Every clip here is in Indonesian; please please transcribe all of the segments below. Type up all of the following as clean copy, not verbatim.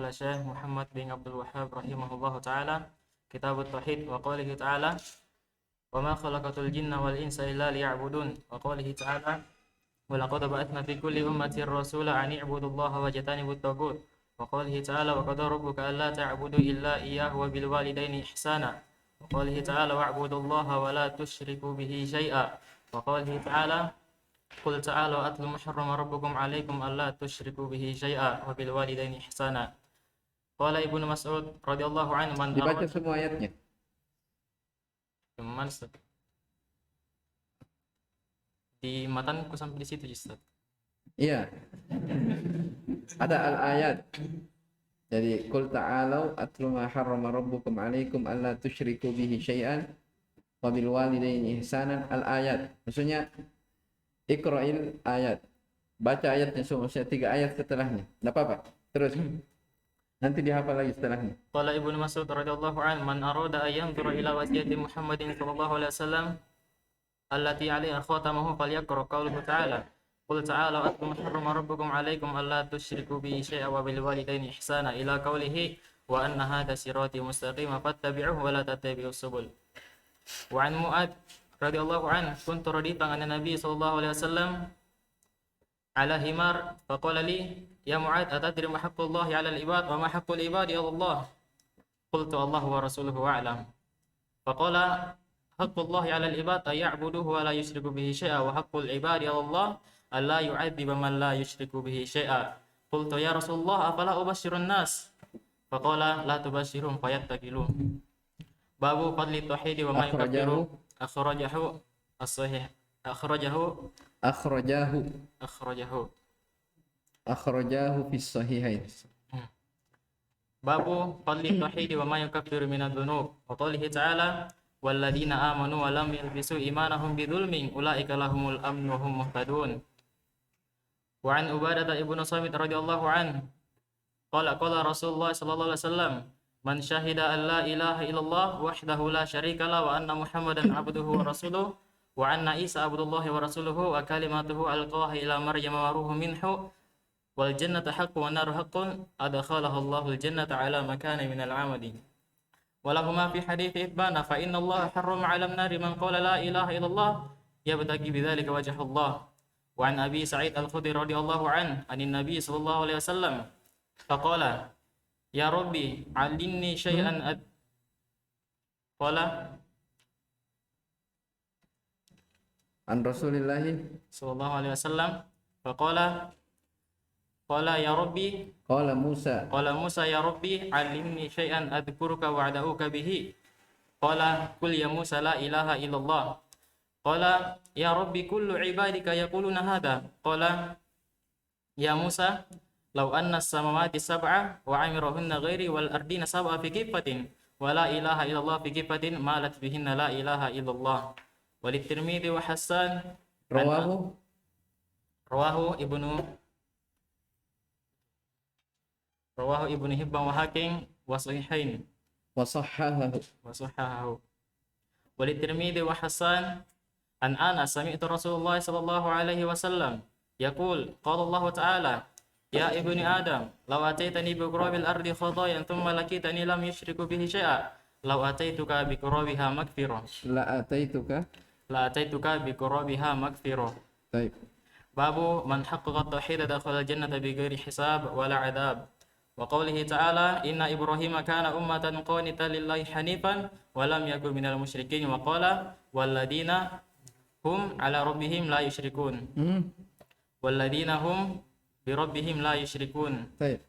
oleh Syekh Muhammad bin Abdul Wahhab rahimahullahu taala, Kitab Tauhid, wa qoulihi ta'ala, "Wa ma khalaqatul jinna wal insa illa liya'budun." Wa qoulihi ta'ala, "Wa laqad ba'atsna fi kulli ummatin rasula an i'budullaha wajtanibut taghut." Wa qoulihi ta'ala, "Wa qad rabbuka alla ta'budu illa iyyahu wa bil walidaini ihsana." Wa qoulihi ta'ala, "Wa'budullaha wa la tusyriku bihi syai'a." Wa qoulihi ta'ala, "Qul ta'alu atlu ma harrama rabbukum 'alaikum alla tusyriku bihi syai'a wa bil walidaini ihsana." Qala Ibnu Mas'ud radhiyallahu anhu, man Dibaca semua ayatnya. Cuman di matanku sampai di situ, Ustaz. Iya. Ada al-ayat. Jadi qul ta'alu atlu ma harrama rabbukum 'alaikum alla tusyriku bihi syai'an wa bil walidaini ihsanan, al-ayat. Maksudnya Iqra'il ayat. Baca ayatnya semua, maksudnya 3 ayat setelahnya. Enggak apa-apa. Terus. Nanti dihafal lagi setelahnya. Qala Ibnu Mas'ud radhiyallahu anhu, man arada an yanzura ila wasiyati Muhammadin sallallahu alaihi wasallam allati 'alaiha khatamuhu falyaqra qawluhu ta'ala, "Qul ta'alu atlu ma harrama rabbukum 'alaikum alla tusyriku bihi syai'an wa bil walidaini ihsana" ila qawlihi, "Wa anna hadha sirati mustaqima fattabi'uhu wa la tattabi'us subul." Wa an Mu'adz radhiyallahu anhu, kuntu raditan an Nabi sallallahu alaihi wasallam ala himar faqala li, "Ya Mu'adz, atadri ma haqqullahi 'ala al-ibad wa ma haqqul ibadi 'ala Allah?" Qultu, "Allah wa rasuluhu a'lam." Faqala, "Haqqullahi 'ala al-ibad ay ya'buduhu wa la yusyriku bihi syai'a, wa haqqul ibadi 'ala Allah alla yu'adziba man la yusyriku bihi syai'a." Qultu, "Ya Rasulullah, afala ubashshirun nas?" Faqala, "La tubashshirhum fayattaqilun." Babu fadli tauhid wa ma yukaffiru. Akhrajahu as-sahih. Akhrajahu Fis sahihain. Babu fadli tauhid wa ma yukaffiru minadz dzunub. Wa qoulihi ta'ala, "Walladzina amanu wa lam yalbisu imanahum bidzulmin ulaika lahumul amnu wa hum muhtadun." Wa an Ubadah ibnu Samit radhiyallahu anhu qala Rasulullah sallallahu alaihi wasallam, "Man syahida an la ilaha illallah wahdahu la syarika la wa anna Muhammadan abduhu wa rasuluhu wa anna Isa abdullahi wa rasuluhu wa kalimatuhu alqaha ila Maryam wa ruhun minhu wal jannatu haqqun wan naru haqqun adkhalahu Allahul jannata ala makani minal 'amali." Walahuma fi hadits Ibana, "Fa inna Allah harrama 'alan nari man qala la ilaha illallah yabtaghi bidzalika wajha Allah." Wa an Abi Sa'id Al-Khudri radhiyallahu anhu anin Nabi sallallahu alaihi wasallam faqala, "Ya Rabbi, 'allimni syai'an qala An Rasulillah sallallahu alaihi wasallam faqala ya Rabbi qala Musa ya Rabbi, 'allimni syai'an adhkuruka wa a'da'uka bihi." Qala, "Qul ya Musa la ilaha illallah." Qala, "Ya Rabbi, kullu 'ibadika yaquluna hadha." Qala, "Ya Musa, law anna as-samawati sab'a wa 'amirahunna ghairi wal ardina sab'a fi kifatin wa la ilaha illallah fi kifatin malat bihinna la ilaha illallah." Walid Tirmidzi wa Hasan rawahu Ibnu Hibban wa Hakim wa sahihain wa sahhahahu. Walid Tirmidzi wa Hasan an Anas sami'tu Rasulullah sallallahu alaihi wasallam yaqul, qala Allah ta'ala, "Ya ibni Adam, law ataitani bi qurabil ardi khatayan thumma lakitani lam yushriku bihi syai'a, law ataituka bi qurabiha maghfirah." La ataituka bi qurabiha maghfirah. Baik. Babu man haqqaqa at-tauhid dakhala al-jannata bighairi hisab wala 'adzab. Wa qoulihi ta'ala, "Inna Ibrahima kana ummatan qanitan lillahi hanifan wa lam yakun minal musyrikin." Wa qala, "Walladzina hum 'ala rabbihim la yusyrikun." Walladzina hum bi rabbihim la yusyrikun. Baik.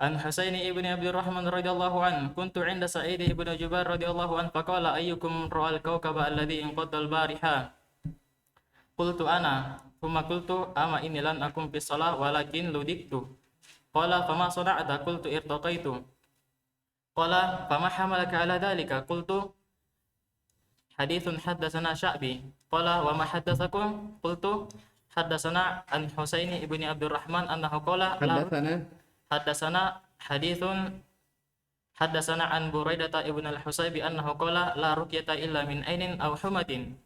An Husaini ibni Abdurrahman radhiyallahu anhu, kuntu 'inda Sa'id ibn Jubair radhiyallahu anhu faqala, "Ayyukum ra'al kawkaba alladhi inqadda al-bariha?" Qultu ana, thumma qultu, "Ama inni lan akum fi shalah walakin ludiktu." Qala, "Fama sana'ta?" Qultu, "Irtaqaitu." Qala, "Fama hamalaka ala dhalika?" Qultu, "Hadithun haddatsana Sya'bi." Qala, "Wa ma haddatsakum?" Qultu, "Haddatsana an Husaini ibni Abdurrahman annahu qala Haddatsana an Buraidah ibn al-Husaybi annahu qala, la ruqyata illa min ainin aw humatin.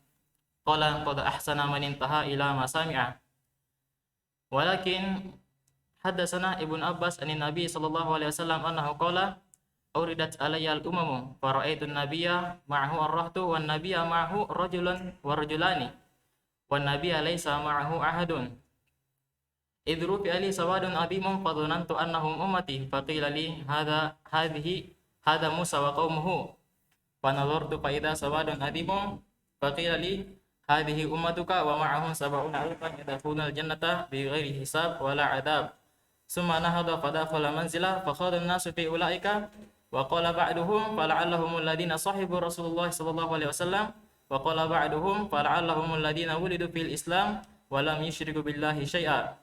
Qala qad ahsana man intaha ila ma sami'a. Walakin Haddatsana Ibnu Abbas anin Nabi sallallahu alaihi wasallam annahu qala uridat alayya al-umamu fara'aitu an-nabiyya ma'ahu ar-rahtu wan nabiyya ma'ahu rajulan wa rajulani wan nabiyya laysa ma'ahu ahadun idru fi ali sawadun adhimun fadhanantu annahum ummati faqila li hadha Musa wa qaumuhu fanadhartu fa idza sawadun adhimun faqila li hadhihi ummatuka wa ma'ahum sab'una alfan yadkhuluna al-jannata bighairi hisab wala 'adab summa nahada fadakhala manzila fakhadha an-nasu fi ulaika wa qala ba'duhum fala'allahum alladhina sahibu Rasulullah sallallahu alaihi wasallam wa qala ba'duhum fala'allahum alladhina wulidu fil Islam wa lam yusyriku billahi syai'a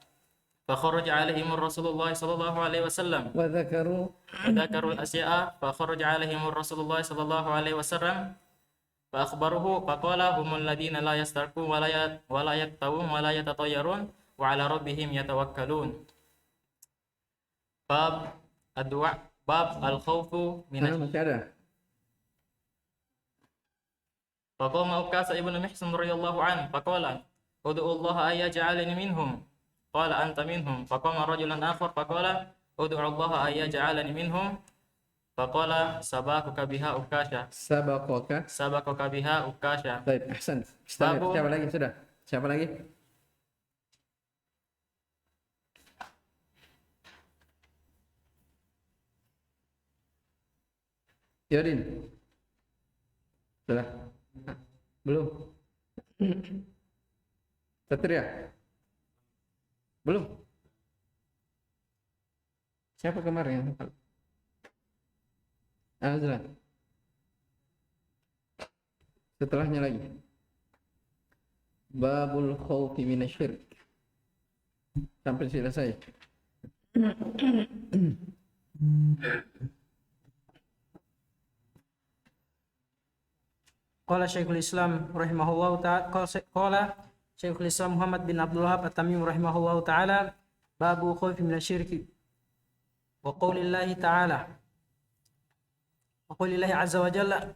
fa kharaja alaihim Rasulullah sallallahu alaihi wasallam wa dzakaru al-asya'a fa kharaja alaihim Rasulullah sallallahu alaihi wasallam fa akhbaruhu fa qala humul ladhina la yastarqun wa la yaktawun wa la yatatayyarun wa ala rabbihim yatawakkalun. Bab ad-du'a bab al-khawfu masih ada. Faqama Uqasah ibnu Mihsan radhiyallahu anhu faqala ud'u Allah ay yaj'alani minhum qala anta minhum faqama rajulan akhar faqala ud'u Allah ay yaj'alani minhum faqala sabaqaka biha Uqasah sabaqaka biha Uqasah. Baik, ahsan. Siapa lagi sudah? Siapa lagi? Yodin. Sudah? Belum? Satria? Belum? Siapa kemarin yang hafal? Azra. Setelahnya lagi. Babul khawfi minasyirk. Sampai selesai. Qala Syekhul Islam rahimahullahu ta'ala qala Syekhul Islam Muhammad bin Abdul Wahhab At-Tamimi rahimahullahu ta'ala babu khawfi minasyirki wa qaulillahi ta'ala wa qaulillahi azza wa jalla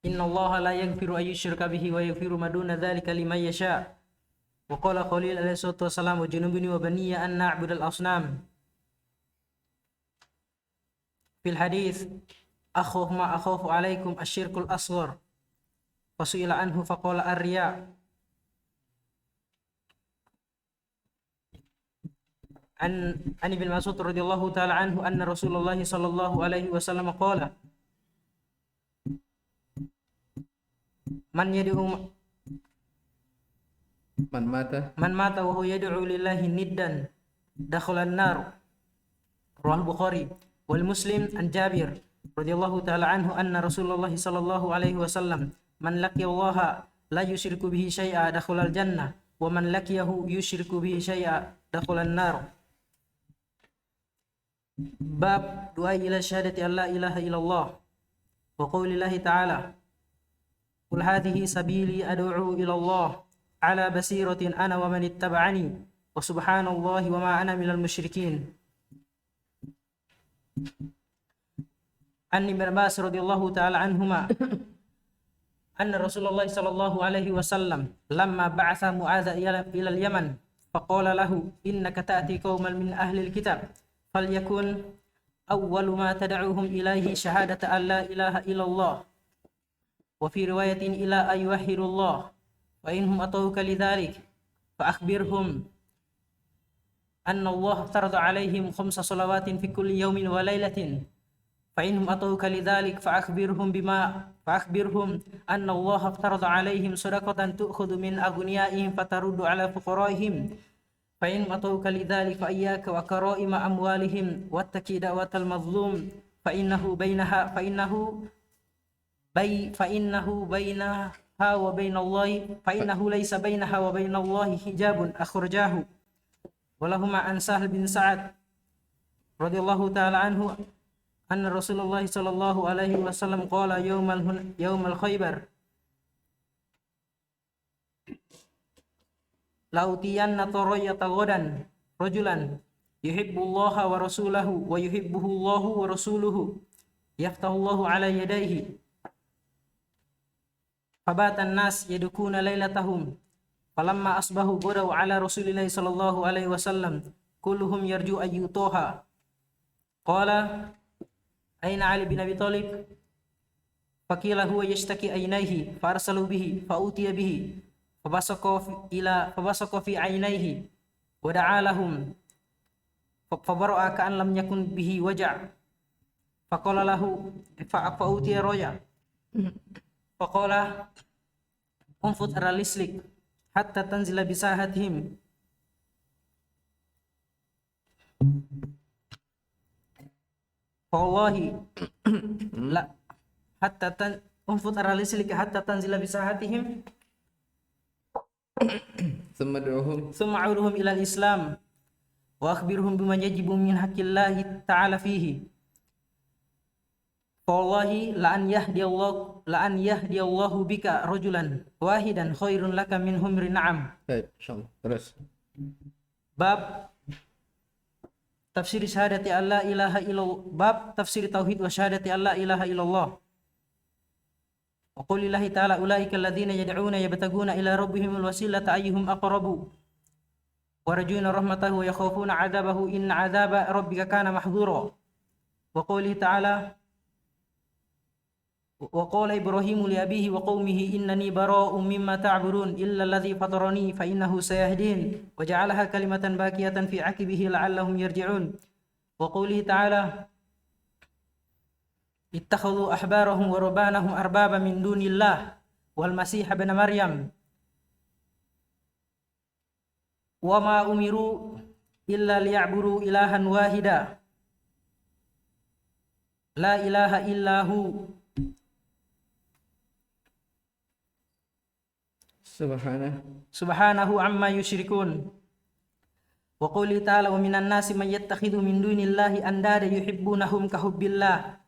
inna allaha la yaghfiru an yushraka bihi wa yaghfiru ma duna dhalika liman yasha wa qala Khalil alaihi salatu wassalam wa junubni wa baniya an na'budal asnam fil hadits akhuh ma akhafu alaikum asyirkul asghar fasu'ila anhu faqala ar-riya an ibn Mas'ud radhiyallahu ta'ala anhu anna Rasulullah sallallahu alaihi wasallam qala man mata wa huwa yad'u lillahi niddan dakhala an-nar rawahul Bukhari wal Muslim an Jabir radhiyallahu ta'ala anhu anna Rasulullah sallallahu alaihi wasallam man laqiya Allah la yusyriku bihi syai'a dakhala al-jannah wa man laqiyahu yusyriku bihi syai'a dakhala an-nar. Bab du'a ila syahadati an la ilaha illallah wa qaulillahi ta'ala qul hadhihi sabili ad'u ila Allah ala basiratin ana wa man ittaba'ani wa subhanallahi wa ma ana minal musyrikin. An Ibn Abbas radhiyallahu ta'ala anhuma anna Rasulullah sallallahu alaihi wasallam lamma ba'atha Mu'adza ila al-Yaman faqala lahu innaka ta'ti qauman min ahli al-kitab falyakun awwalu ma tad'uuhum ilaihi syahadata an la ilaha illallah wa fi riwayatin ila ayyuhirullah wa inhum atawka lidzalik fa akhbirhum anna Allah farada alaihim khamsa salawatin fi kulli yawmin wa lailatin فإنهم أتوك لذلك فأخبرهم أن الله افترض عليهم صدقة تؤخذ من أغنيائهم فترد على فقرائهم فإنهم أتوك لذلك فإياك وكرائم أموالهم واتقي دعوة المظلوم فإنه ليس بينها وبين الله حجاب أخرجاه. ولهما عن سهل بن سعد رضي الله تعالى عنه anna Rasulullah sallallahu alaihi wasallam qala yaumal Khaybar lautiyanna tarayata ghadan rajulan yuhibbullaha wa rasulahu wa yuhibbuhu Allahu wa rasuluhu yaftahu Allahu ala yadayhi fabata an-nas yadukuna lailatahum falamma asbahu ghadaw ala Rasulillahi sallallahu alaihi wasallam kulluhum yarju ayyutoha. Qala aina Ali bin Abi Thalib? Faqila huwa yashtaki aynaihi farsalu bihi fautiya bihi fabasaqa fi aynaihi wa da'a lahum fabara'a ka'an lam yakun bihi waja'. Faqala lahu fa'utiya roja. Faqala unfut ala lislik hatta tanzila bisahatihim. Wallahi la hatta unfut ala lislik hatta tanzila bisahatihim Thumma du'uhum thumma a'udhum ila al-islam wa akhbirhum bima yajibu min haqqillahi ta'ala fihi. Wallahi la an yahdiyallahu bika rajulan wahidan khairun laka min humri na'am. Baik, insyaallah. Terus. Bab tafsir syahadati alla ilaha illallah. Bab tafsir tauhid wa syahadati alla ilaha illallah. Wa qulillahi ta'ala ulaika alladziina yad'uuna yabtaguna ila rabbihimul wasilata ayyuhum aqrabu wa yarjuna rahmatahu wa yakhafuna 'adzabahu inna 'adzaba rabbika kana mahdhura. Wa qulihi ta'ala wa qala Ibrahimu li abihi wa qaumihi innani bara'un mimma ta'budun illa alladhi fatarani fa innahu sayahdin wa ja'alaha kalimatan baqiyatan fi 'aqibihi la'allahum yarji'un. Wa qulihi ta'ala ittakhadhu ahbarahum wa rubbanahum arbaba min dunillah wal masih ibn maryam wa ma umiru illa liya'budu ilahan wahida la ilaha illahu subhanahu amma yusyrikun. Wa quli ta'ala wa minan nasi man yattakhidhu min dunillahi andada yuhibbunahum ka hubbillah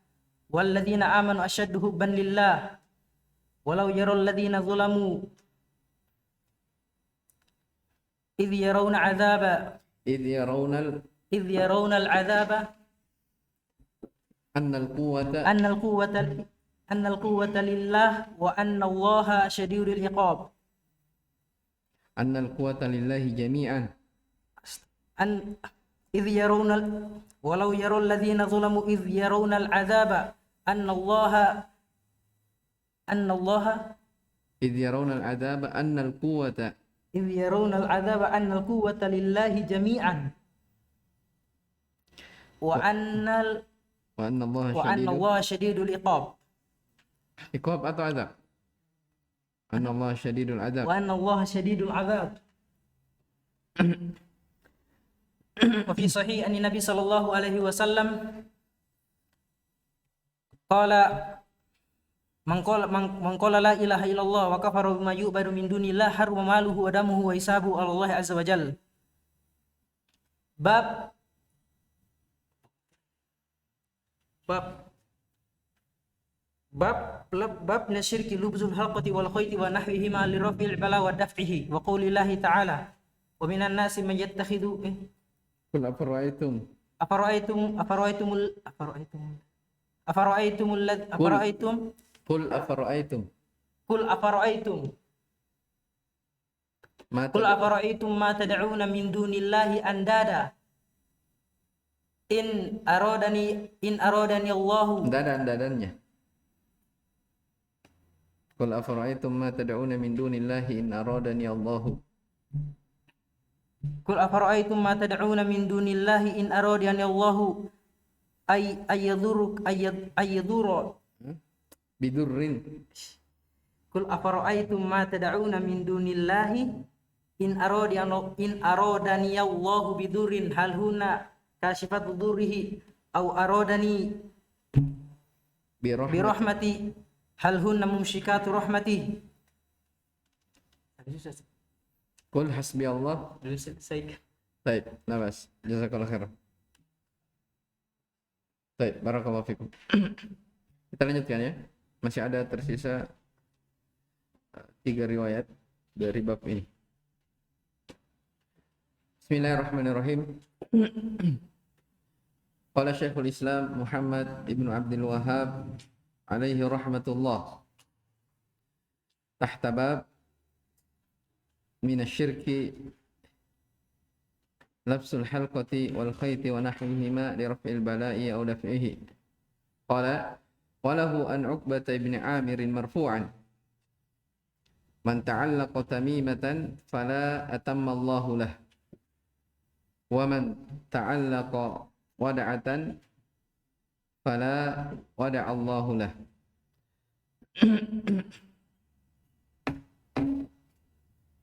walladzina amanu ashaddu hubban lillah walau yaral ladzina zalamu idh yarawna 'adzaba idh yarawna al-'adzaba annal quwwata lillah wa anna Allaha shadidul iqab. Annal quwwata lillahi jami'an. Idh yarawna walau yaral ladzina zalamu idh yarawna al-'adzaba anna Allaha idh yarawna al-'adzaba annal quwwata lillahi jami'an wa anna Allaha shadidul iqab. Iqab atau azab? Anna Allah syadidul azab. Wa anna Allaha shadidul azab. Wa fi sahih anna Nabi sallallahu alaihi wasallam qala man qala la ilaha illallah wa kafara bima yu'badu min dunillah harrama maluhu wa damuhu wa hisabuhu 'ala Allah azza wa jalla. Bab nasyirki lubzul halqati wal khayti wa nahwihima li raf'il bala wa daf'ihi wa qoulillahi ta'ala wa minan nasi man yattakhidhu Qul afara'aytum ma tad'una min dunillahi andada in aradani Allahu dadannya. Qul afara'aytum ma tad'una min dunillahi in aradani Allahu. Qul afara'aytum ma tad'una min dunillahi in aradani Allahu ayyadhuru bidurrin. Qul afara'aytum ma tad'una min dunillahi in aradani Allahu bidurrin hal hunna kashifatu dhurrihi aw aradani birahmati hal hunna mumshikatu rahmati. Qul hasbi Allah. Baik, nafas. Jazakallahu khairan. Baik, barakallahu fikum. Kita lanjutkan ya. Masih ada tersisa 3 riwayat dari bab ini. Bismillahirrahmanirrahim. Qala Syekhul Islam Muhammad ibn Abdul Wahhab alaihi rahmatullah tahta bab minasyirki labsul halqati wal khayti wa nahwihima li raf'il bala'i aw daf'ihi. Qala wa lahu an Uqbah ibn Amir marfu'an man ta'allaqa tamimatan fala atamma Allahu lah wa man ta'allaqa wada'atan fala wada'a Allahu lah.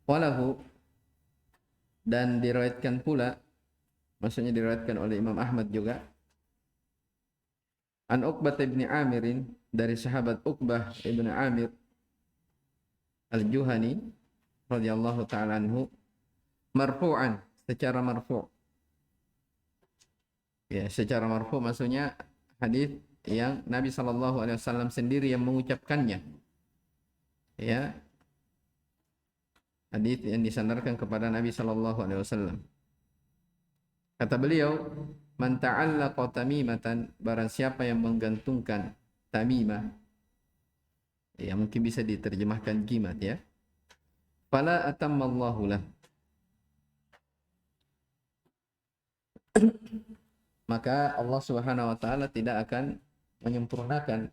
Walahu, dan diriwayatkan pula, maksudnya diriwayatkan oleh Imam Ahmad juga, an Uqbah ibn Amirin, dari sahabat Uqbah ibn Amir al-Juhani radhiyallahu ta'ala anhu, marfu'an, secara marfu'. Ya, secara marfu' maksudnya hadis yang Nabi SAW sendiri yang mengucapkannya. Ya, hadis yang disandarkan kepada Nabi SAW. Kata beliau, man ta'allaqa tamimatan, barang siapa yang menggantungkan tamimah, ya mungkin bisa diterjemahkan jimat ya, fala atammallahu lah, maka Allah Subhanahu wa taala tidak akan menyempurnakan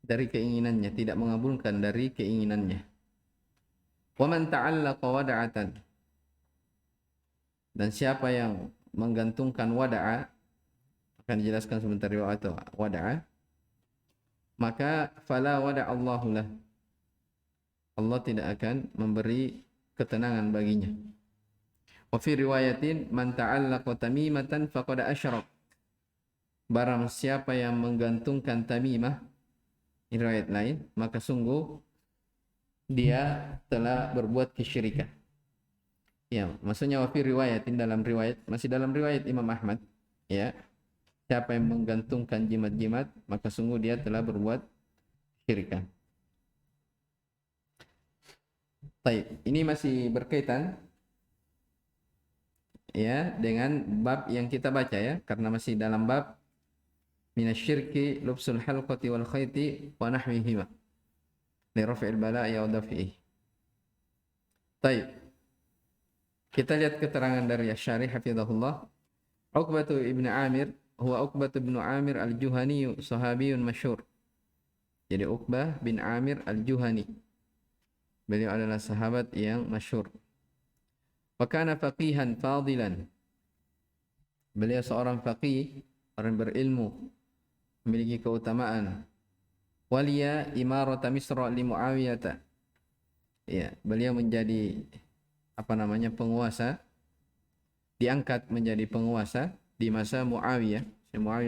dari keinginannya, tidak mengabulkan dari keinginannya. Wa man ta'allaqa wada'atan, dan siapa yang menggantungkan wada'a, akan dijelaskan sebentar riwayat wada'a, maka fala wada'a Allahu lah, Allah tidak akan memberi ketenangan baginya. Wa fi riwayatin man ta'allaqa tamimatan faqad asyrak, barang siapa yang menggantungkan tamimah, riwayat lain, maka sungguh dia telah berbuat kesyirikan. Ya, maksudnya wa fi riwayatin, dalam riwayat, masih dalam riwayat Imam Ahmad, ya. Siapa yang menggantungkan jimat-jimat, maka sungguh dia telah berbuat kesyirikan. Baik, ini masih berkaitan ya dengan bab yang kita baca ya, karena masih dalam bab minasyirki lubsul halqati wal khayti wa nahwihima li raf'il bala'i wa daf'ihi. Baik. Kita lihat keterangan dari Asy-Syarih hafizahullah. Uqbah ibn Amir huwa Uqbah ibn Amir al-Juhani, sahabiyun masyhur. Jadi Uqbah bin Amir al-Juhani, beliau adalah sahabat yang masyhur. Wa kana faqihan fadilan, beliau seorang faqih, orang berilmu, memiliki keutamaan. Waliya imarata Misra li Muawiyah, ya, beliau menjadi penguasa, diangkat menjadi penguasa di masa Muawiyah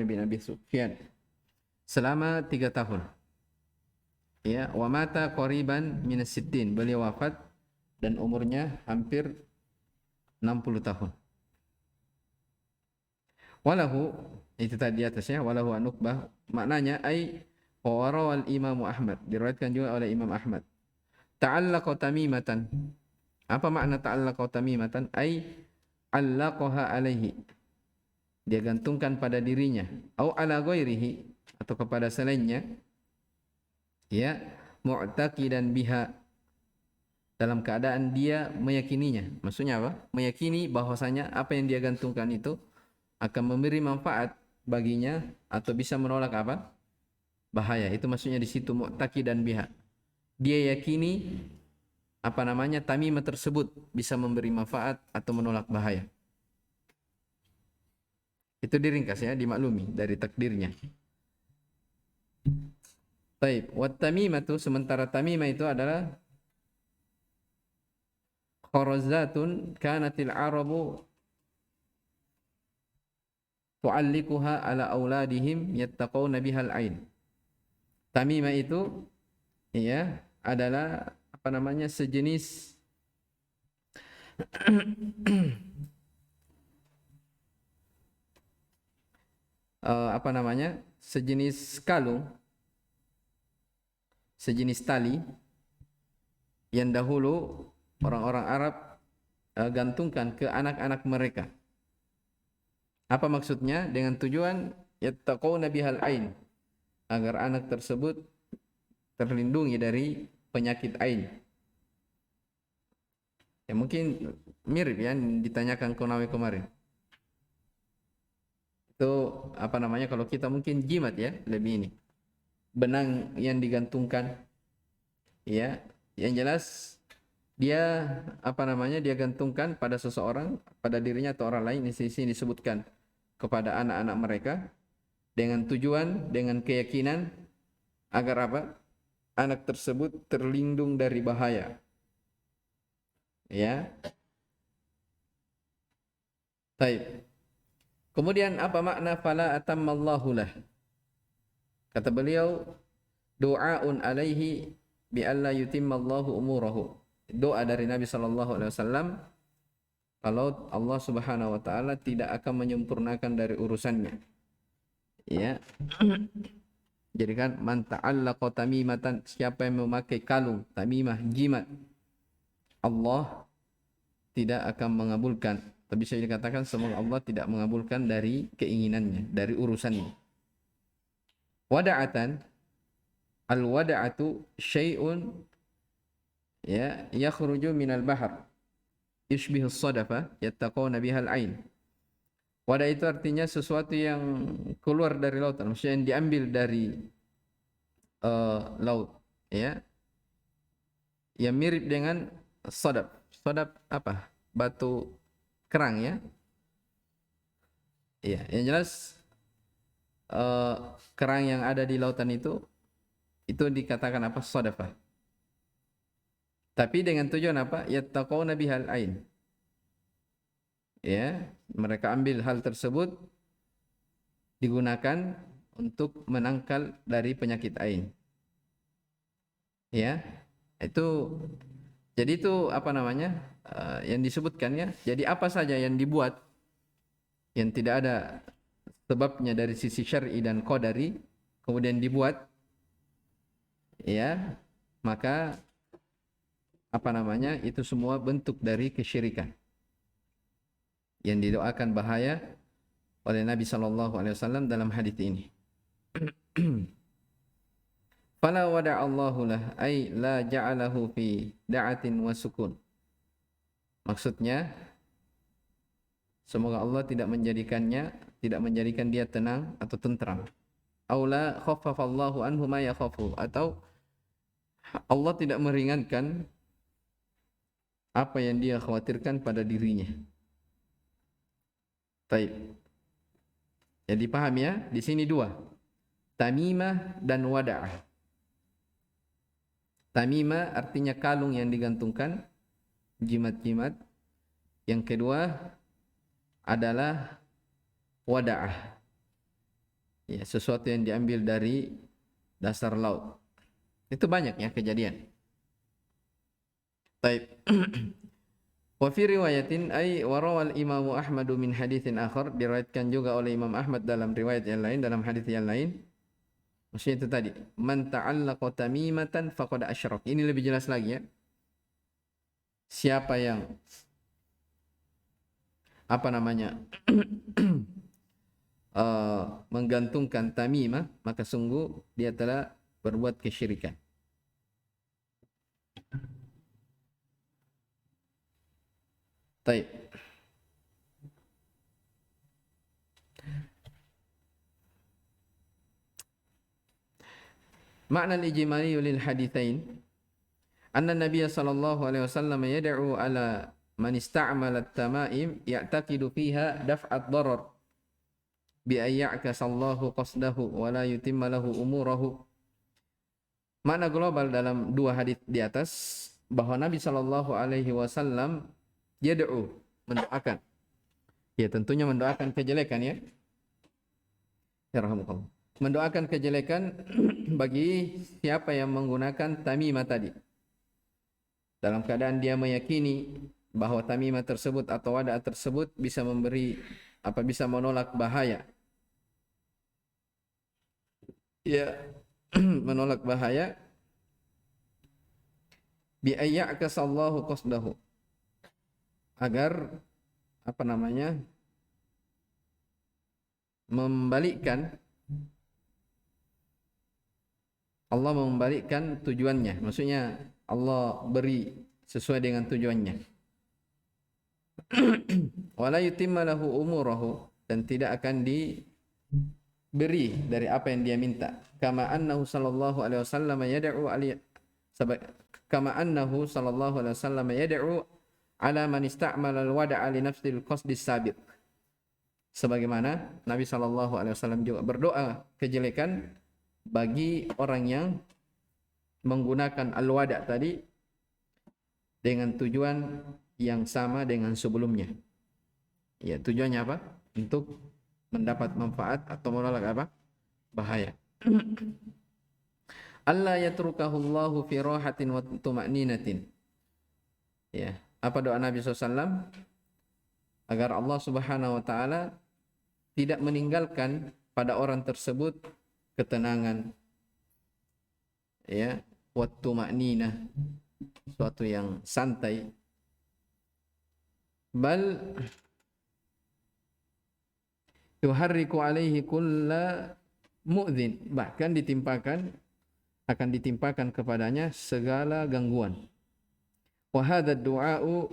bin Abi Sufyan selama 3 tahun. Ya, wa mata qariban min as-sittin, beliau wafat dan umurnya hampir 60 tahun. Walahu, itu tadi atasnya, walahu an Uqbah, maknanya ai wa rawal Imam Ahmad, diriwayatkan juga oleh Imam Ahmad. Ta'allaqa tamimatan, apa makna ta'allaqa tamimatan? Ai allaqaha alaihi, dia gantungkan pada dirinya, au ala ghairihi, atau kepada selainnya, ya, mu'taqidan biha, dalam keadaan dia meyakininya. Maksudnya apa? Meyakini bahwasanya apa yang dia gantungkan itu akan memberi manfaat baginya atau bisa menolak apa? Bahaya. Itu maksudnya di situ mu'taqidan biha. Dia yakini tamimah tersebut bisa memberi manfaat atau menolak bahaya. Itu diringkas ya, dimaklumi dari takdirnya. Baik, wat tamimatu, sementara tamimah itu adalah kharazatun kanatil arabu tu'allikuha ala auladihim yattaqawna bihal ain. Tamimah itu ya adalah sejenis sejenis kalung, sejenis tali yang dahulu orang-orang Arab gantungkan ke anak-anak mereka. Apa maksudnya? Dengan tujuan yattaqawna bihal ain, agar anak tersebut terlindungi dari penyakit ain. Ya mungkin mirip ya yang ditanyakan Konawe kemarin. Itu apa namanya, kalau kita mungkin jimat ya, lebih ini. Benang yang digantungkan ya, yang jelas dia apa namanya, dia gantungkan pada seseorang, pada dirinya atau orang lain. Di sini disebutkan kepada anak-anak mereka dengan tujuan, dengan keyakinan agar apa? Anak tersebut terlindung dari bahaya. Ya. Baik. Kemudian apa makna fala atammallahu lah? Kata beliau, doaun alaihi bi alla yutimmallahu umurahu. Doa dari Nabi sallallahu alaihi wasallam kalau Allah Subhanahu wa taala tidak akan menyempurnakan dari urusannya. Ya. Jadi kan man ta'allaqa tamimatan, siapa yang memakai kalung, tamimah, jimat, Allah tidak akan mengabulkan. Tapi bisa dikatakan semoga Allah tidak mengabulkan dari keinginannya, dari urusannya. Wada'atan, al-wada'atu syai'un ya yakhruju minal bahr yushbihu as-sadafa yattaquna bihal ain. Wada' itu artinya sesuatu yang keluar dari lautan, maksudnya yang diambil dari laut, ya, yang mirip dengan sadaf. Sadaf apa? Batu kerang ya. Iya, yang jelas kerang yang ada di lautan itu dikatakan apa? Sadafah. Tapi dengan tujuan apa? Yattaquna bihal ain. Ya, mereka ambil hal tersebut digunakan untuk menangkal dari penyakit ain. Ya, itu jadi itu apa namanya? Yang disebutkan ya. Jadi apa saja yang dibuat yang tidak ada sebabnya dari sisi syar'i dan qadari kemudian dibuat, ya, maka apa namanya, itu semua bentuk dari kesyirikan yang didoakan bahaya oleh Nabi SAW dalam hadis ini. Fala wada'allahu lah ay la ja'alahu fi da'atin wa sukun. Maksudnya semoga Allah tidak menjadikan dia tenang atau tentram. Aula khaffafallahu anhu ma yakhafu, atau Allah tidak meringankan apa yang dia khawatirkan pada dirinya. Baik. Jadi paham ya, di sini dua. Tamimah dan wada'ah. Tamimah artinya kalung yang digantungkan, jimat-jimat. Yang kedua adalah wada'ah. Ya, sesuatu yang diambil dari dasar laut. Itu banyak ya kejadian. Baik. Wa fi riwayatin ay warawal Imam Ahmad min haditsin akhar, diriwayatkan juga oleh Imam Ahmad dalam riwayat yang lain, dalam hadis yang lain. Maksudnya itu tadi, man ta'allaqa tamimatan faqad asyrak. Ini lebih jelas lagi ya. Siapa yang apa namanya? Menggantungkan tamimah, maka sungguh dia telah berbuat kesyirikan. Baik. Makna al-ijmali lil haditsain anna Nabiy sallallahu alaihi wasallam yad'u ala man ista'mala at-tamaim ya'taqidu fiha daf'at darar bi ayyakasallahu qasdahu wa la yutimma lahu umurahu. Makna global dalam dua hadis di atas bahwa Nabi sallallahu alaihi wasallam yad'u, mendoakan. Ya, tentunya mendoakan kejelekan ya. Ya rahmukallah. Mendoakan kejelekan bagi siapa yang menggunakan tamimah tadi. Dalam keadaan dia meyakini bahwa tamimah tersebut atau wadah tersebut bisa bisa menolak bahaya. Ya, menolak bahaya. Bi ayyakasallahu qasdahu. Agar apa namanya? Allah membalikkan tujuannya. Maksudnya Allah beri sesuai dengan tujuannya. Wala yutimma lahu umurahu, dan tidak akan diberi dari apa yang dia minta. Kama annahu sallallahu alaihi wasallam yad'u kama annahu sallallahu alaihi wasallam yad'u ala man ista'mala al-wada'a li nafsil qasdi sabiq. Sebagaimana Nabi sallallahu alaihi wasallam juga berdoa kejelekan bagi orang yang menggunakan al-wada' tadi dengan tujuan yang sama dengan sebelumnya. Ya, tujuannya apa? Untuk mendapat manfaat atau menolak apa? Bahaya. Allah yatrukahu Allahu fi rahatin wa tuma'ninatin. Ya, apa doa Nabi SAW? Agar Allah Subhanahu wa taala tidak meninggalkan pada orang tersebut ketenangan, ya, wa tuma'ninah, suatu yang santai. Bal yuharriku alaihi kulla mu'dhin, bahkan akan ditimpakan kepadanya segala gangguan. Wa hadha ad-du'a'u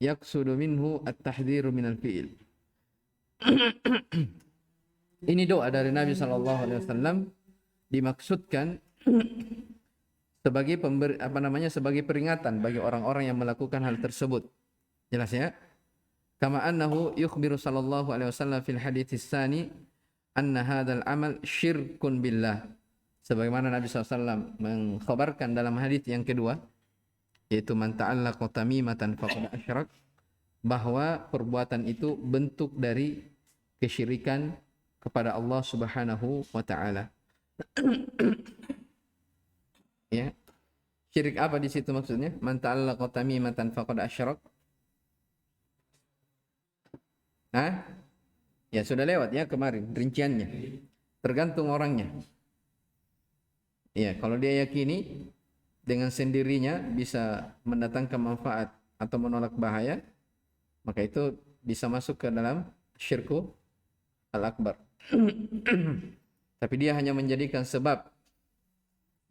yaqsudu minhu at-tahdhiru minal fi'il. Ini doa dari Nabi sallallahu alaihi wasallam dimaksudkan sebagai sebagai peringatan bagi orang-orang yang melakukan hal tersebut. Jelas ya? Kama annahu yukhbiru sallallahu alaihi wasallam fil hadits tsani anna hadzal amal syirkun billah. Sebagaimana Nabi SAW mengkhabarkan dalam hadis yang kedua, yaitu man ta'allaqa tamimatan faqad asyrak, bahwa perbuatan itu bentuk dari kesyirikan kepada Allah Subhanahu wa taala. Ya. Syirik apa di situ maksudnya? Man ta'allaqa tamimatan faqad asyrak. Ya sudah lewat ya kemarin rinciannya. Tergantung orangnya. Ya, kalau dia yakini dengan sendirinya bisa mendatangkan manfaat atau menolak bahaya, maka itu bisa masuk ke dalam syirku al-akbar. Tapi dia hanya menjadikan sebab.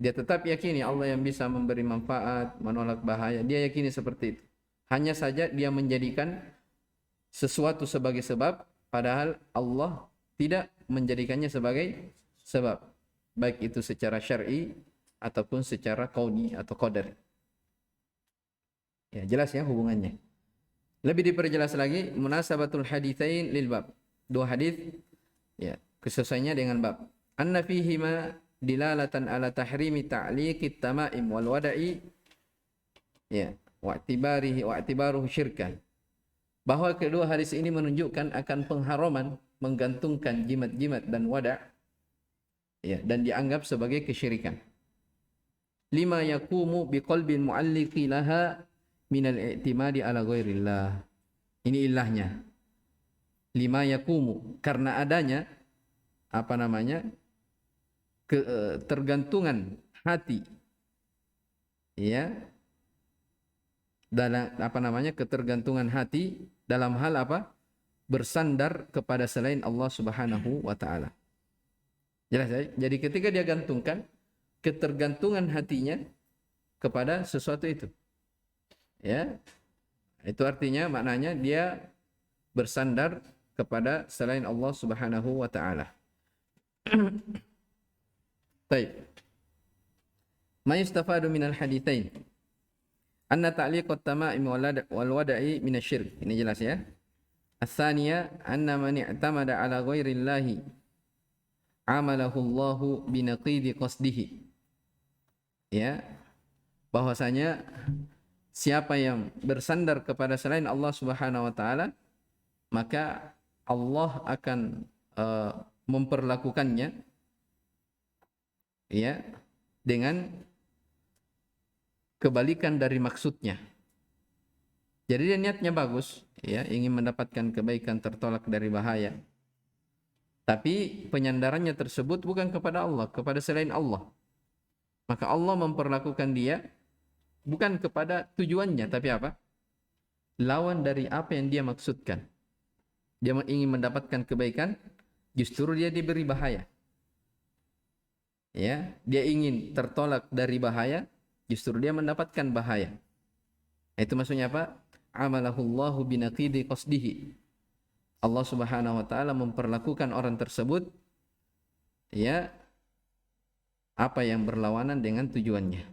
Dia tetap yakini Allah yang bisa memberi manfaat, menolak bahaya. Dia yakini seperti itu. Hanya saja dia menjadikan sesuatu sebagai sebab, padahal Allah tidak menjadikannya sebagai sebab, baik itu secara syar'i ataupun secara kauni atau qadar. Ya, jelas ya hubungannya. Lebih diperjelas lagi, munasabatul haditsain lil bab. Dua hadis ya, kesesuaiannya dengan bab. Anna fihi ma dilalatan ala tahrimi ta'liqit tamaim wal wada'i, ya, wa i'tibaruhu syirkan. Bahwa kedua hadis ini menunjukkan akan pengharaman menggantungkan jimat-jimat dan wada', ya, dan dianggap sebagai kesyirikan. Lima yaqumu biqalbin mu'alliqi laha minal i'timadi ala ghairillah. Ini ilahnya. Lima yaqumu, karena adanya ketergantungan hati, ya, dalam ketergantungan hati dalam hal apa? Bersandar kepada selain Allah Subhanahu wa taala. Jelas ya? Jadi ketika dia gantungkan ketergantungan hatinya kepada sesuatu itu, ya, itu artinya maknanya dia bersandar kepada selain Allah Subhanahu wa taala. Baik. Ma yustafadu minal haditsain anna ta'liqat tama'im wal wada'i minasyirk. Ini jelas ya. Ats-tsaniyah anna man i'tamada ala ghairillahi amalahu Allahu binaqidi qasdihi. Ya. Bahwasanya siapa yang bersandar kepada selain Allah Subhanahu wa taala, maka Allah akan memperlakukannya, ya, dengan kebalikan dari maksudnya. Jadi dia niatnya bagus, ya, ingin mendapatkan kebaikan, tertolak dari bahaya. Tapi penyandarannya tersebut bukan kepada Allah, kepada selain Allah. Maka Allah memperlakukan dia bukan kepada tujuannya, tapi apa? Lawan dari apa yang dia maksudkan. Dia ingin mendapatkan kebaikan, justru dia diberi bahaya. Ya, dia ingin tertolak dari bahaya, justru dia mendapatkan bahaya. Itu maksudnya apa? amalahu Allahu binaqidi qasdihi. Allah Subhanahu wa taala memperlakukan orang tersebut ya apa yang berlawanan dengan tujuannya.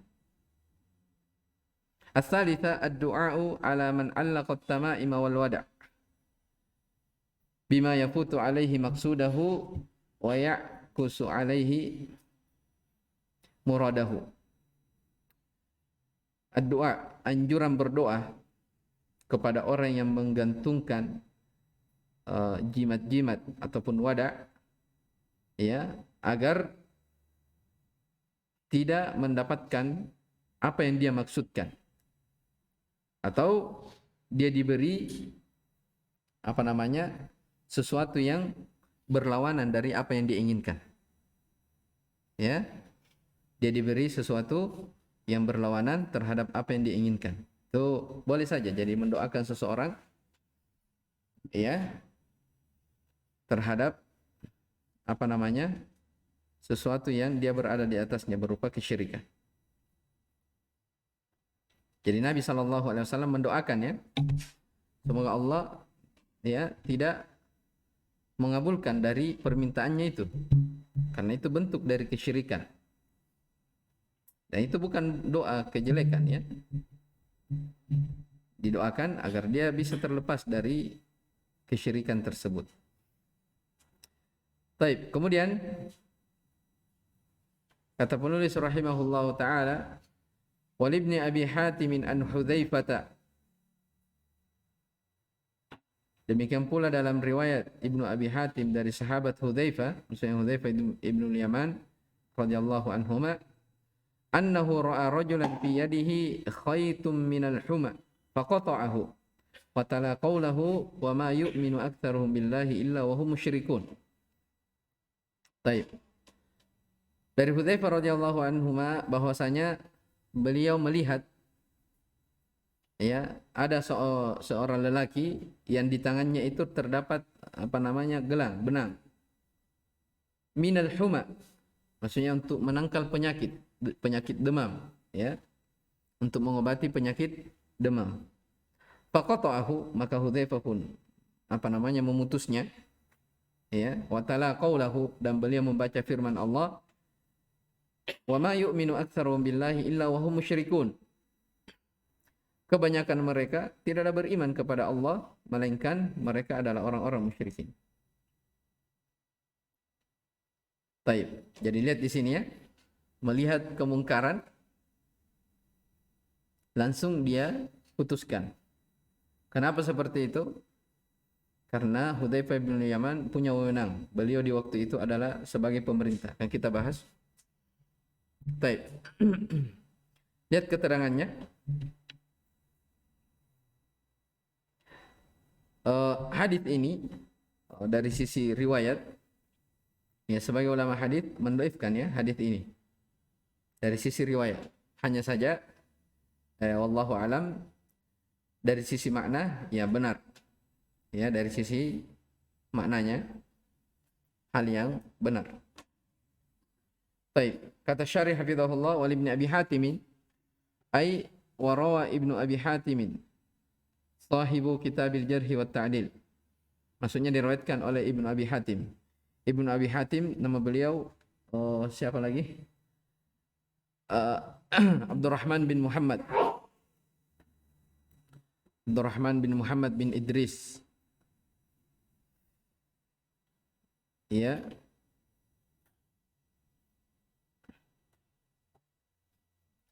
As-salitsa ad-du'a'u 'ala man 'allaqa at-tama'ima wal wada' bima yafutu 'alaihi maqsudahu wa ya'kusu 'alaihi muradahu. Ad-du'a, anjuran berdoa kepada orang yang menggantungkan jimat-jimat ataupun wada ya agar tidak mendapatkan apa yang dia maksudkan atau dia diberi sesuatu yang berlawanan dari apa yang dia inginkan ya, dia diberi sesuatu yang berlawanan terhadap apa yang dia inginkan. Itu boleh saja jadi mendoakan seseorang ya terhadap sesuatu yang dia berada di atasnya berupa kesyirikan. Jadi Nabi SAW mendoakan ya, semoga Allah ya tidak mengabulkan dari permintaannya itu, karena itu bentuk dari kesyirikan. Dan itu bukan doa kejelekan ya. Didoakan agar dia bisa terlepas dari kesyirikan tersebut. Baik, kemudian kata penulis rahimahullahu taala, wal ibni Abi Hatim an Hudzaifah. Demikian pula dalam riwayat Ibnu Abi Hatim dari sahabat Hudzaifah, maksudnya Hudzaifah ibnu Yaman radhiyallahu anhuma, annahu ra'a rajulan fi yadihi khaytum minal huma faqata'ahu wa tala qawlahu wa ma yu'minu aktsaruhum billahi illa wa hum musyrikun. Baik. Dari Hudzaifah radhiyallahu anhuma bahwasanya beliau melihat ya ada seorang lelaki yang di tangannya itu terdapat gelang, benang. Minal huma, maksudnya untuk menangkal penyakit demam ya. Untuk mengobati penyakit demam. Faqata'ahu, maka Hudzaifah pun memutusnya ya, wa tala qaulahu, dan beliau membaca firman Allah, wa ma yu'minu aktsaruhum billahi illa wa hum musyrikun. Kebanyakan mereka tidaklah beriman kepada Allah melainkan mereka adalah orang-orang musyrikin. Baik, jadi lihat di sini ya, melihat kemungkaran langsung dia putuskan. Kenapa seperti itu? Karena Hudzaifah bin Yaman punya wewenang. Beliau di waktu itu adalah sebagai pemerintah. Yang kita bahas. Baik. Lihat keterangannya. Hadis ini dari sisi riwayat, ya sebagai ulama hadis mendhaifkan ya hadis ini. Dari sisi riwayat. Hanya saja, wallahu alam, dari sisi makna ya benar. Ya, dari sisi maknanya hal yang benar. Baik, kata syarih hafizahullah, wal ibni Abi Hatim ay warawa ibnu Abi Hatim sahibu kitabil jarhi wat ta'dil. Maksudnya diriwayatkan oleh Ibnu Abi Hatim. Ibnu Abi Hatim nama beliau siapa lagi? Abdurrahman bin Muhammad. Abdurrahman bin Muhammad bin Idris. Ya.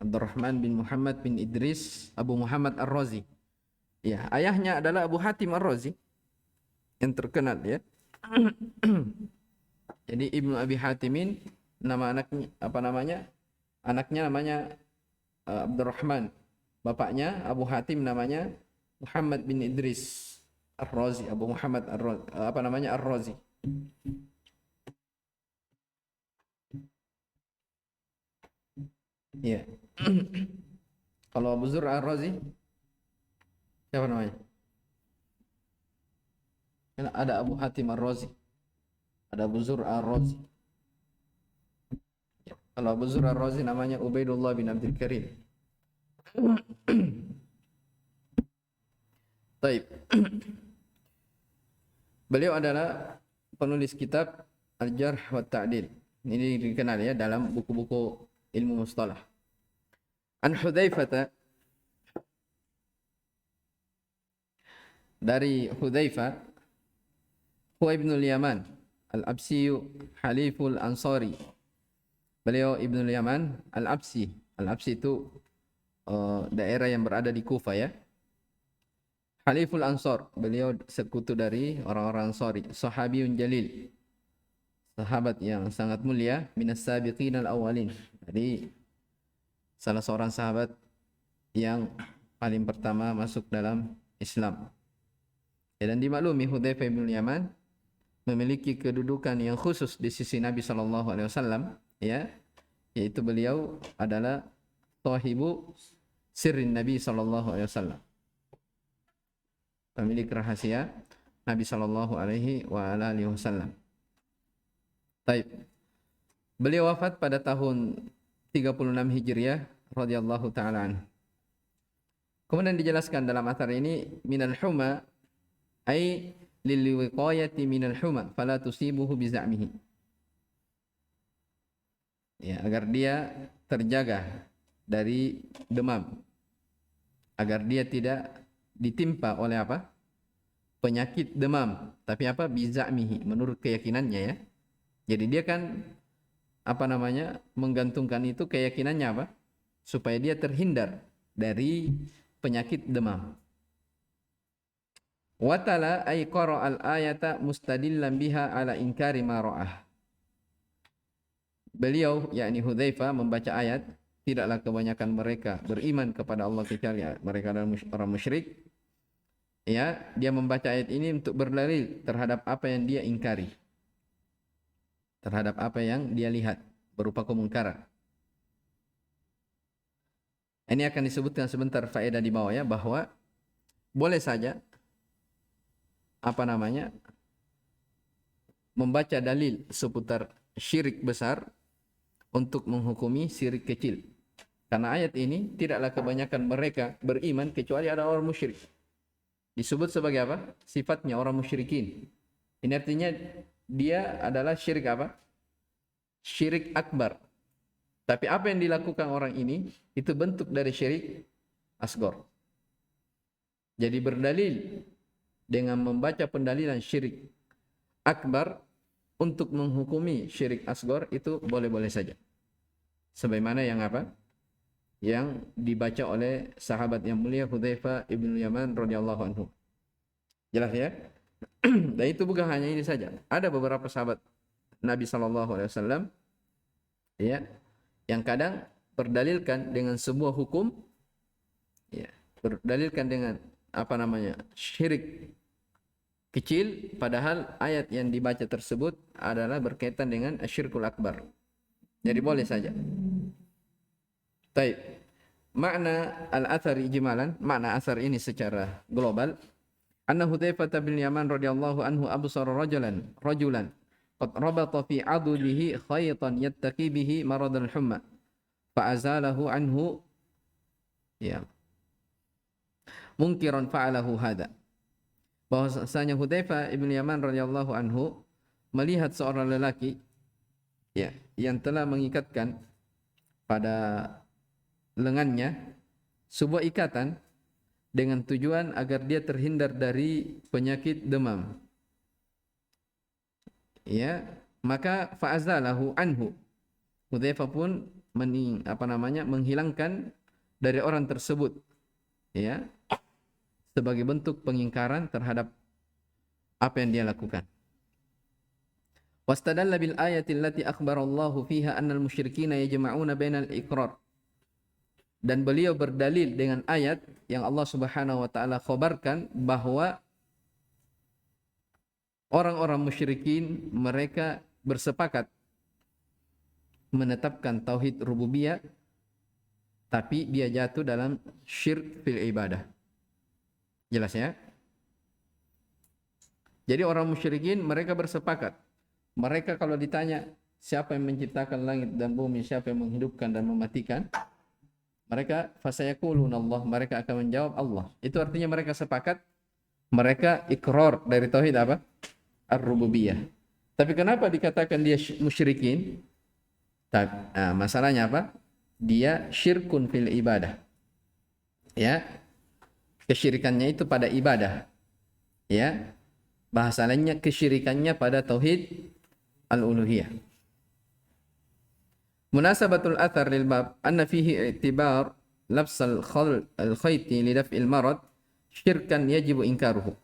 Abdurrahman bin Muhammad bin Idris Abu Muhammad Ar-Razi. Ya, ayahnya adalah Abu Hatim Ar-Razi yang terkenal ya. Jadi Ibnu Abi Hatimin nama anaknya Anaknya namanya Abdurrahman. Bapaknya Abu Hatim namanya Muhammad bin Idris Ar-Razi, Abu Muhammad Ar-Razi. Ya. Kalau Abu Zur Ar-Razi siapa namanya? Ada Abu Hatim Ar-Razi. Ada Abu Zur Ar-Razi. Kalau Abu Zur Ar-Razi namanya Ubaidullah bin Abdul Karim. Taib. Beliau adalah penulis kitab Al-Jarh wa Ta'dil. Ini dikenal ya dalam buku-buku ilmu mustalah. An Hudzaifah, dari Hudzaifah, huwa ibnul Yaman Al-Absi Haliful Ansari. Beliau ibnul Yaman Al-Absi. Al-Absi itu daerah yang berada di Kufah ya. Haliful Ansar, beliau sekutu dari orang-orang Ansari, sahabiyun jalil, sahabat yang sangat mulia, minas sabiqin al-awwalin. Jadi salah seorang sahabat yang paling pertama masuk dalam Islam. Ya, dan dimaklumi Hudzaifah bin Yaman memiliki kedudukan yang khusus di sisi Nabi sallallahu alaihi wasallam, ya, yaitu beliau adalah sahibu sirrin Nabi sallallahu alaihi wasallam. Pemilik rahasia Nabi sallallahu alaihi wasallam. Taib. Beliau wafat pada tahun 36 Hijriah radhiyallahu taala anhu. Kemudian dijelaskan dalam athar ini minal huma ay lil wiqayati minal huma fala tusibuhu bi za'mihi. Ya, agar dia terjaga dari demam. Agar dia tidak ditimpa oleh apa? Penyakit demam. Tapi apa? Biza'mihi, menurut keyakinannya ya. Jadi dia kan menggantungkan itu keyakinannya apa? Supaya dia terhindar dari penyakit demam. Watala ay qara'al ayata mustadillan biha ala inkari ma ra'ah. Beliau yakni Hudzaifah membaca ayat, tidaklah kebanyakan mereka beriman kepada Allah kecuali mereka adalah orang musyrik. Ya, dia membaca ayat ini untuk berdalil terhadap apa yang dia ingkari, terhadap apa yang dia lihat berupa kemungkaran. Ini akan disebutkan sebentar faedah di bawah ya, bahwa boleh saja membaca dalil seputar syirik besar untuk menghukumi syirik kecil. Karena ayat ini tidaklah kebanyakan mereka beriman kecuali ada orang musyrik. Disebut sebagai apa? Sifatnya orang musyrikin. Ini artinya dia adalah syirik apa? Syirik akbar. Tapi apa yang dilakukan orang ini itu bentuk dari syirik asghar. Jadi berdalil dengan membaca pendalilan syirik akbar untuk menghukumi syirik asghar itu boleh-boleh saja. Sebagaimana yang apa? Yang dibaca oleh sahabat yang mulia Hudzaifah ibn Yaman radhiyallahu anhu. Jelas ya? Dan itu bukan hanya ini saja. Ada beberapa sahabat Nabi sallallahu alaihi wasallam ya, yang kadang berdalilkan dengan sebuah hukum ya, berdalilkan dengan syirik kecil, padahal ayat yang dibaca tersebut adalah berkaitan dengan asyirkul akbar. Jadi boleh saja. Baik. Makna al-athar ijmalan, makna asar ini secara global, anna Hudzaifah bin Yaman radhiyallahu anhu absara rajulan qad rabata fi adulihi khaytan yattaqi bihi marad al-humma fa azalahu anhu ya munkiran fa'alahu hada. Bahwasanya Hudzaifah bin Yaman radhiyallahu anhu melihat seorang lelaki ya yang telah mengikatkan pada lengannya sebuah ikatan dengan tujuan agar dia terhindar dari penyakit demam. Ya, maka fa'azalahu anhu. Hudzaifah pun menghilangkan dari orang tersebut. Ya. Sebagai bentuk pengingkaran terhadap apa yang dia lakukan. Wastadalla bil ayati allati akhbarallahu fiha annal musyrikina yajma'una bainal iqrar. Dan beliau berdalil dengan ayat yang Allah Subhanahu wa taala khabarkan bahwa orang-orang musyrikin mereka bersepakat menetapkan tauhid rububiyah, tapi dia jatuh dalam syirk fil ibadah. Jelas ya? Jadi orang musyrikin mereka bersepakat. Mereka kalau ditanya siapa yang menciptakan langit dan bumi, siapa yang menghidupkan dan mematikan, mereka fasayaquluna Allah, mereka akan menjawab Allah. Itu artinya mereka sepakat Mereka ikrar dari tauhid apa? Ar-rububiyah. Tapi kenapa dikatakan dia musyrikin? Masalahnya apa? Dia syirkun fil ibadah. Ya. Kesyirikannya itu pada ibadah. Ya. Bahasa lainnya kesyirikannya pada tauhid al-uluhiyah. Munasabatul athar lil bab anna fihi i'tibar labs al-khayti li daf'il marad syirkan yajibu inkaruhu.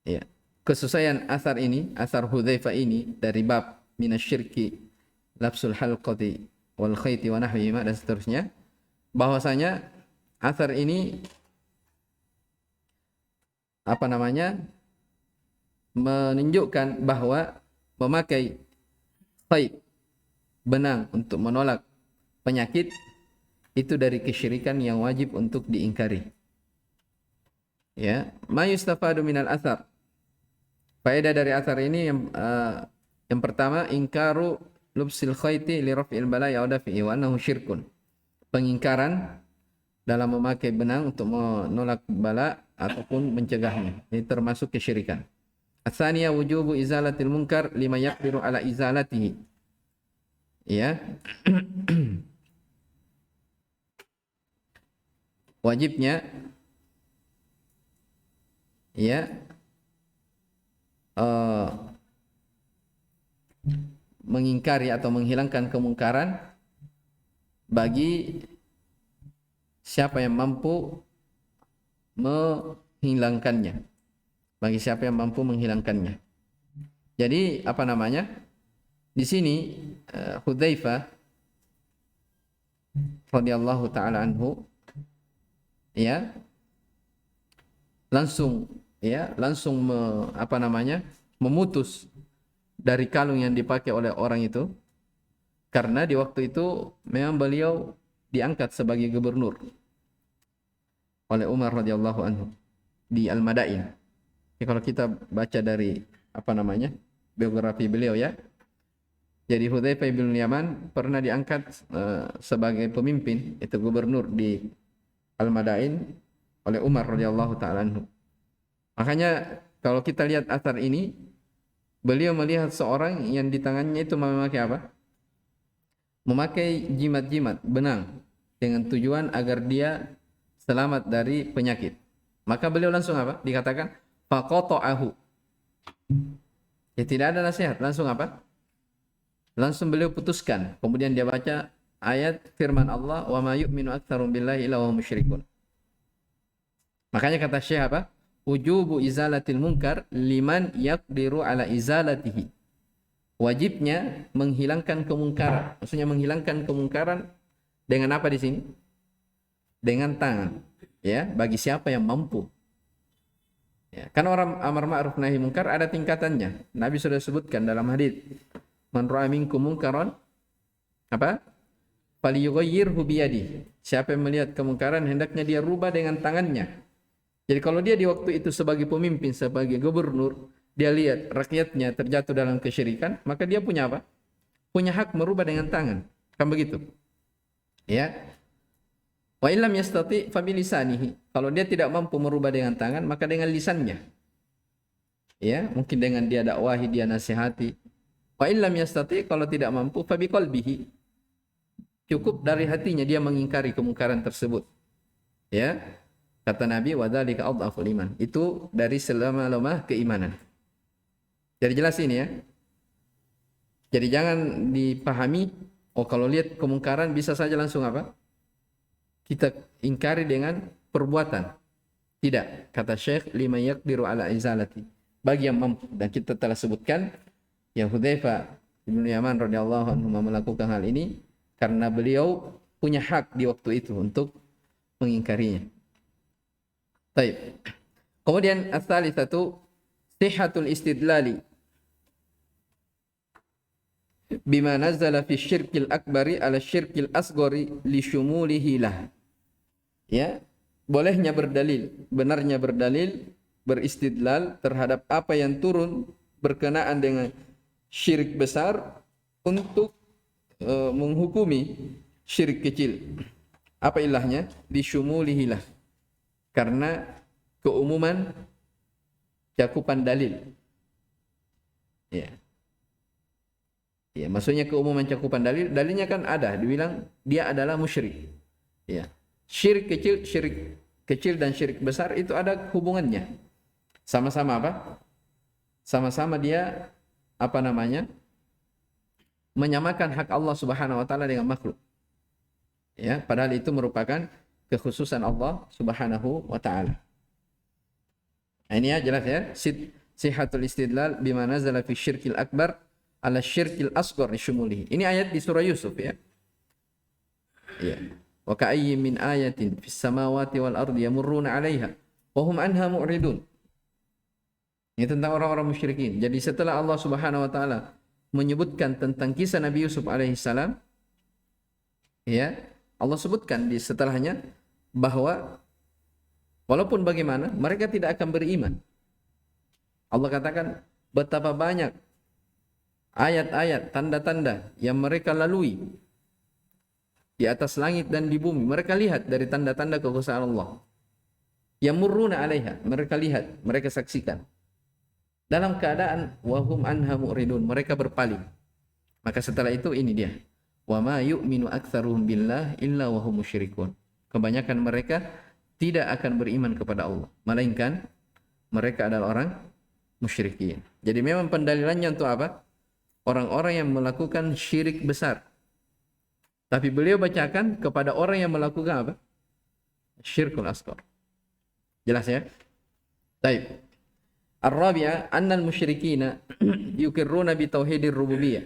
Ya. Kesesuaian asar ini, asar Hudzaifah ini dari bab minasyirki labsul halqati wal khayti wa nahwihima dan seterusnya, bahwasanya asar ini menunjukkan bahwa memakai khayt, benang untuk menolak penyakit itu dari kesyirikan yang wajib untuk diingkari. Ya, ma yustafadu minal athar. Faedah dari athar ini yang pertama, ingkaru lubsil khayti li raf'il bala'i aw dafi'i wa annahu syirkun. Pengingkaran dalam memakai benang untuk menolak bala ataupun mencegahnya. Ini termasuk kesyirikan. Ats-tsaniyah wujubu izalatil munkar lima yaqdiru ala izalatihi. Ya. Wajibnya ya mengingkari atau menghilangkan kemungkaran bagi siapa yang mampu menghilangkannya. Bagi siapa yang mampu menghilangkannya. Jadi di sini Hudzaifah radhiyallahu taala anhu ya langsung memutus dari kalung yang dipakai oleh orang itu, karena di waktu itu memang beliau diangkat sebagai gubernur oleh Umar radhiyallahu anhu di Al-Madain. Kalau kita baca dari biografi beliau ya, jadi Hudzaifah bin Yaman pernah diangkat sebagai pemimpin, itu gubernur di Al-Madain oleh Umar radhiyallahu taala anhu. Makanya kalau kita lihat athar ini, beliau melihat seorang yang di tangannya itu memakai apa? Memakai jimat-jimat benang dengan tujuan agar dia selamat dari penyakit. Maka beliau langsung dikatakan faqata'ahu. Ya, tidak ada nasihat, langsung langsung beliau putuskan. Kemudian dia baca ayat firman Allah, wa ma yu'minu aktsarum billahi illa wa hum musyrikun. Makanya kata Syekh wujubu izalatil munkar liman yaqdiru ala izalatihi. Wajibnya menghilangkan kemungkaran. Maksudnya menghilangkan kemungkaran dengan apa di sini? Dengan tangan. Ya, bagi siapa yang mampu. Ya, kan orang amar ma'ruf nahi munkar ada tingkatannya. Nabi sudah sebutkan dalam hadis, man ra'a minkum munkaran falyughayyirhu biyadihi. Siapa yang melihat kemungkaran hendaknya dia rubah dengan tangannya. Jadi kalau dia di waktu itu sebagai pemimpin, sebagai gubernur, dia lihat rakyatnya terjatuh dalam kesyirikan, maka dia punya punya hak merubah dengan tangan. Kan begitu? Ya. Wa illam yastati fa bilisanihi. Kalau dia tidak mampu merubah dengan tangan, maka dengan lisannya. Ya, mungkin dengan dia dakwahi, dia nasihati. Wa illam yastati, kalau tidak mampu fa biqalbihi. Cukup dari hatinya dia mengingkari kemungkaran tersebut. Ya. Kata Nabi, wa dzalika adhaful iman. Itu dari selemah-lemah keimanan. Jadi jelas ini ya. Jadi jangan dipahami, kalau lihat kemungkaran bisa saja langsung kita ingkari dengan perbuatan. Tidak, kata Syekh, lima yaqdiru ala izalati. Bagi yang mampu, dan kita telah sebutkan yang Hudzaifah bin Yaman radhiyallahu anhu melakukan hal ini karena beliau punya hak di waktu itu untuk mengingkarinya. Baik. Kemudian ats-tsalitsatu sihhatul istidlali bima nazala fi syirkil akbari ala syirkil asghari li syumulihi lah. Ya, bolehnya berdalil, benarnya berdalil, beristidlal terhadap apa yang turun berkenaan dengan syirik besar untuk menghukumi syirik kecil. Apa ilahnya? Li syumulihi lah. Karena keumuman cakupan dalil. Ya. Ya, maksudnya keumuman cakupan dalil, dalilnya kan ada, dibilang dia adalah musyrik. Ya. Syirik kecil dan syirik besar itu ada hubungannya. Sama-sama apa? Sama-sama dia apa namanya? Menyamakan hak Allah Subhanahu wa taala dengan makhluk. Ya, padahal itu merupakan kekhususan Allah Subhanahu wa taala. Nah, ini ya jelas ya. Sihatul istidlal bima nazala fi syirkil akbar ala syirkil asghar syumulihi. Ini ayat di surah Yusuf ya. Ya. Wa ka'ayyin min ayatin fis samawati wal ardi yamurruna 'alaiha wa hum anha mu'ridun. Ini tentang orang-orang musyrikin. Jadi setelah Allah Subhanahu wa taala menyebutkan tentang kisah Nabi Yusuf alaihi salam, ya, Allah sebutkan di setelahnya bahwa walaupun bagaimana mereka tidak akan beriman. Allah katakan betapa banyak ayat-ayat, tanda-tanda yang mereka lalui di atas langit dan di bumi. Mereka lihat dari tanda-tanda kekuasaan Allah. Yamurruna 'alaiha, mereka lihat, mereka saksikan. Dalam keadaan wahum anha mu'ridun, mereka berpaling. Maka setelah itu ini dia. Wa ma yu'minu aktsaruhum billah illa wa hum musyrikun. Kebanyakan mereka tidak akan beriman kepada Allah, melainkan mereka adalah orang musyrikin. Jadi memang pendalilannya untuk apa? Orang-orang yang melakukan syirik besar. Tapi beliau bacakan kepada orang yang melakukan apa? Syirkul asghar. Jelas ya? Baik. Ar-rabi'ah annal musyrikina yukirruna bi tauhidir rububiyyah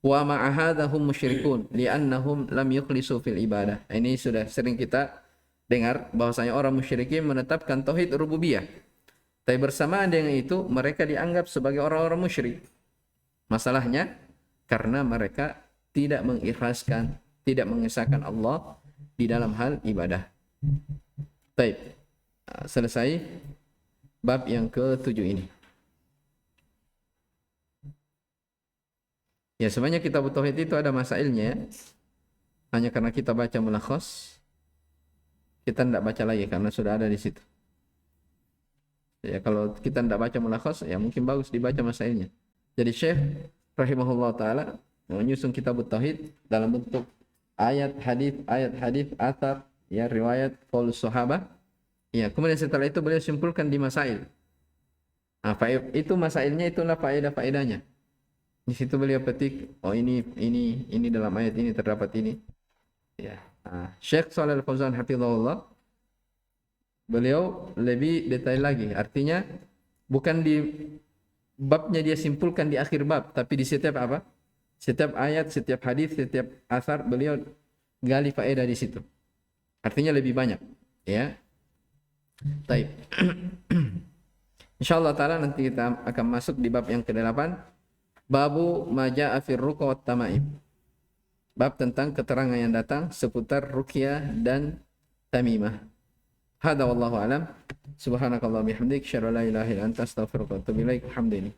wa ma'a hadza hum musyrikun li'annahum lam yukhlisu fil ibadah. Ini sudah sering kita dengar bahwasanya orang musyrikin menetapkan tauhid rububiyah. Tapi bersamaan dengan itu mereka dianggap sebagai orang-orang musyrik. Masalahnya karena mereka tidak mengikhlaskan, tidak mengesahkan Allah di dalam hal ibadah. Baik. Selesai bab yang ke-7 ini. Ya, sebenarnya kitab tauhid itu ada masailnya ya. Hanya karena kita baca mulakhas, kita tidak baca lagi karena sudah ada di situ. Ya, kalau kita tidak baca mulakhas, ya mungkin bagus dibaca masailnya. Jadi Syekh rahimahullah taala menyusun kitab tauhid dalam bentuk ayat hadis, athar, ya riwayat qaulus sahabah. Ya, kemudian setelah itu beliau simpulkan di masail. Nah, itu masailnya itulah faedah-faedahnya. Di situ beliau petik, oh ini dalam ayat ini terdapat ini. Ya. Nah, Syekh Shalih Al-Fauzan hafizahullah beliau lebih detail lagi. Artinya bukan di babnya dia simpulkan di akhir bab, tapi di setiap apa? Setiap ayat, setiap hadis, setiap asar beliau gali faedah di situ. Artinya lebih banyak, ya. Baik. Insyaallah taala nanti kita akan masuk di bab yang ke-8. Babu majaa fir ruqa wat tamaim. Bab tentang keterangan yang datang seputar ruqyah dan tamimah. Hada wallahu alam. Subhanakallah bihamdik, syara la ilaha illa anta, astaghfiruka wa atubu ilaik. Alhamdulillah.